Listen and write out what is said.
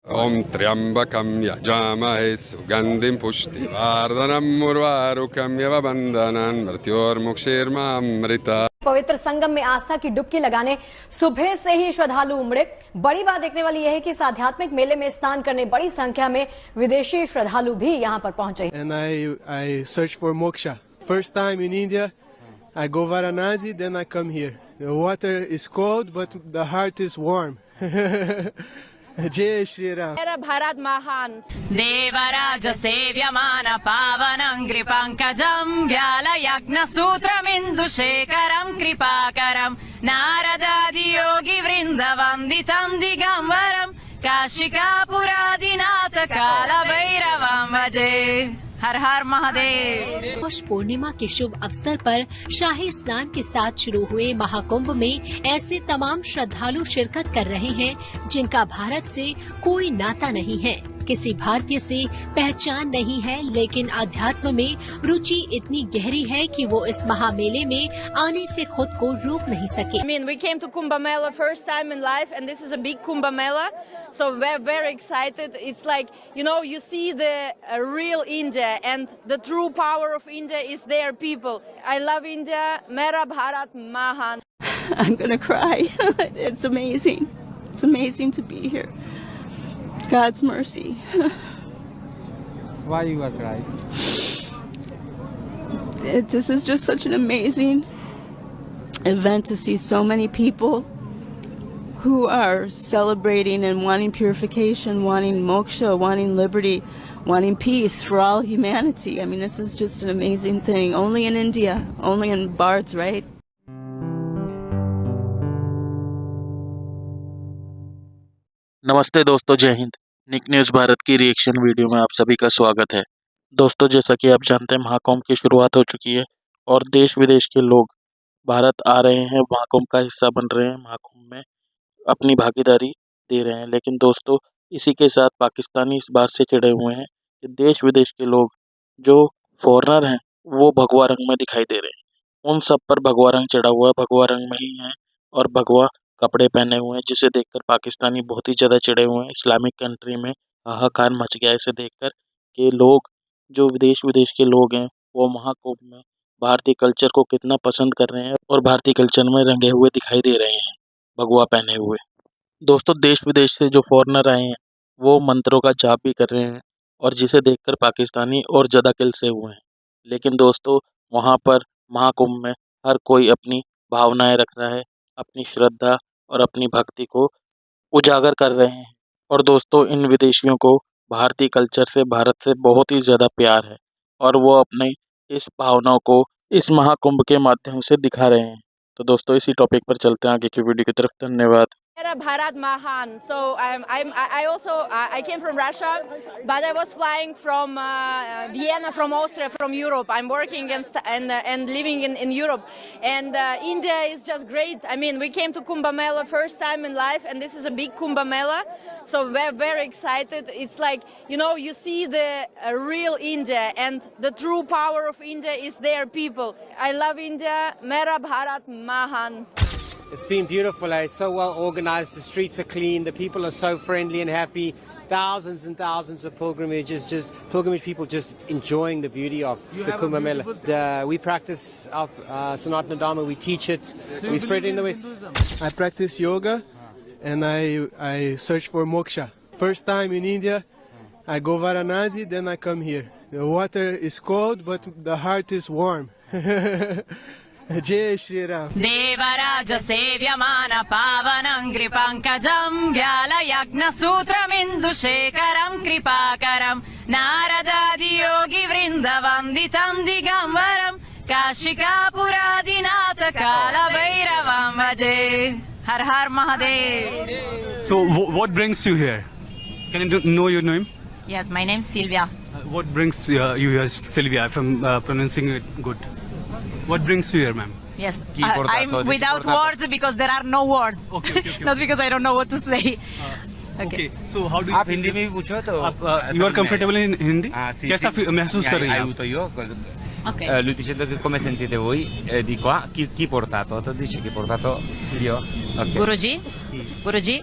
Om Triambakam Yajamahe Sugandhim Pushtivardanam Murvarukam Yavabandanan Mrityormukshirma Amrita। पवित्र संगम में आस्था की डुबकी लगाने सुबह से ही श्रद्धालु उमड़े। बड़ी बात देखने वाली यह है कि इस आध्यात्मिक मेले में स्नान करने बड़ी संख्या में विदेशी श्रद्धालु भी यहां पर पहुंचे। And I search for moksha. First time in India, I go Varanasi, then I come here. The water is cold, but the heart is warm. Jai Shri Ram. Bharat Mahan. Devraj सेव्यमान पावनं कृपाङ्कजं व्यालयज्ञ सूत्रमिन्दुशेखरं कृपाकरं नारदादि योगी वृन्दवन्दितं दिगम्बरं काशिकापुरादिनाथ कालभैरवं भजे। हर हर महादेव। पौष पूर्णिमा के शुभ अवसर पर शाही स्नान के साथ शुरू हुए महाकुंभ में ऐसे तमाम श्रद्धालु शिरकत कर रहे हैं जिनका भारत से कोई नाता नहीं है, किसी भारतीय से पहचान नहीं है, लेकिन अध्यात्म में रुचि इतनी गहरी है कि वो इस महामेले में आने से खुद को रोक नहीं सके। I mean, we came to Kumbh Mela first time in life, and this is a big Kumbh Mela, so we're very excited. It's like, you see the real India, and the true power of India is their people. I love India. Mera Bharat Mahan. I'm gonna cry. It's amazing. It's amazing to be here. God's mercy. Why you are crying? This is just such an amazing event to see so many people who are celebrating and wanting purification, wanting moksha, wanting liberty, wanting peace for all humanity. I mean, this is just an amazing thing. Only in India, only in Bharts, right? नमस्ते दोस्तों, जय हिंद। निक news Bharat की reaction video में आप सभी का स्वागत है। दोस्तों, जैसा कि आप जानते हैं, महाकुंभ की शुरुआत हो चुकी है और देश विदेश के लोग भारत आ रहे हैं, महाकुंभ का हिस्सा बन रहे हैं, महाकुंभ में अपनी भागीदारी दे रहे हैं। लेकिन दोस्तों, इसी के साथ पाकिस्तानी इस बात से चिढ़े हुए हैं कि देश विदेश के लोग जो फॉरेनर हैं वो भगवा रंग में दिखाई दे रहे हैं। उन सब पर भगवा रंग चढ़ा हुआ है, भगवा रंग में ही है और भगवा कपड़े पहने हुए हैं, जिसे देखकर पाकिस्तानी बहुत ही ज़्यादा चिढ़े हुए हैं। इस्लामिक कंट्री में हाहाकार मच गया इसे देखकर कि लोग जो देश विदेश के लोग हैं वो महाकुंभ में भारतीय कल्चर को कितना पसंद कर रहे हैं और भारतीय कल्चर में रंगे हुए दिखाई दे रहे हैं, भगवा पहने हुए। दोस्तों, देश विदेश से जो फॉरेनर आए हैं वो मंत्रों का जाप भी कर रहे हैं और जिसे देखकर पाकिस्तानी और ज़्यादा किलसे हुए हैं। लेकिन दोस्तों, वहाँ पर महाकुंभ में हर कोई अपनी भावनाएं रख रहा है, अपनी श्रद्धा और अपनी भक्ति को उजागर कर रहे हैं। और दोस्तों, इन विदेशियों को भारतीय कल्चर से, भारत से बहुत ही ज़्यादा प्यार है और वो अपने इस भावनाओं को इस महाकुंभ के माध्यम से दिखा रहे हैं। तो दोस्तों, इसी टॉपिक पर चलते हैं आगे की वीडियो की तरफ। धन्यवाद। Bharat Mahan. So I came from Russia, but I was flying from Vienna, from Austria, from Europe. I'm working and living in Europe, and India is just great. I mean, we came to Kumbh Mela first time in life, and this is a big Kumbh Mela, so we're very excited. It's like, you see the real India, and the true power of India is their people. I love India. Mera Bharat Mahan. It's been beautiful. It's so well organized. The streets are clean. The people are so friendly and happy. Thousands and thousands of pilgrimage people just enjoying the beauty of the Kumbh Mela. We practice Sanatana Dharma. We teach it. We spread it in the West. I practice yoga and I search for moksha. First time in India, I go Varanasi, then I come here. The water is cold, but the heart is warm. Jai Shri Ram. Devraj सेव्यमान पावनं कृपाङ्कजं व्यालयज्ञ सूत्रमिन्दुशेखरं कृपाकरं नारदादि योगी वृन्दवन्दितं दिगम्बरं काशिकापुरादिनाथ कालभैरवं भजे। हर हर Mahadev. So what brings you here? Can you know your name? Yes, my name is Sylvia. What brings you here, Sylvia? If I'm pronouncing it good. What brings you here, ma'am? Yes, I'm without words because there are no words. Okay. Not because I don't know what to say. Okay. So how do you? आप हिंदी में भी पूछो तो You are comfortable in Hindi? Sì, कैसा महसूस कर रही हैं? Aiuto io. Okay. Lui dicendo che come sentite voi di qua, chi portato? Tu dici che portato io? Okay. Guruji,